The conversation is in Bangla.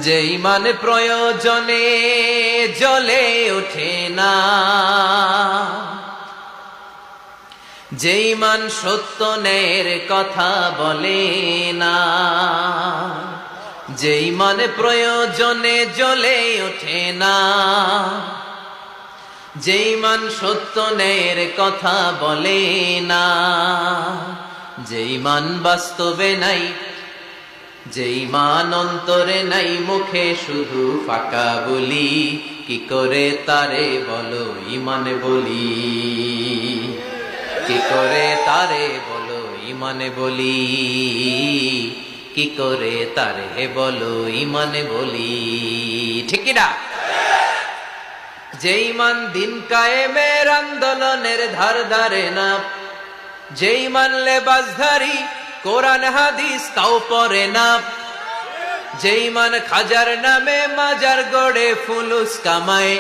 যে ইমান প্রয়োজনে জ্বলে ওঠে না, যে ইমান সত্য ন্যায়ের কথা বলে না, যে ইমান প্রয়োজনে জ্বলে ওঠে না, যে ইমান সত্য ন্যায়ের কথা বলে না, যে ইমান বাস্তবে নাই, যে ইমান অন্তরে নাই, মুখে শুধু ফাঁকা বলি, কি করে তারে বলো ইমান বলি, কি করে তারে বলো ইমান বলি, কি করে তারে বলো ইমান বলি, ঠিক না? যে ইমান দিন কায়েমের আন্দোলনের ধার ধারে না, যে ইমান লেবাসধারী কোরআন হাদিস তাও পড়ে না, যে ইমান খাজার নামে মাজার গড়ে ফুলুস কামায়।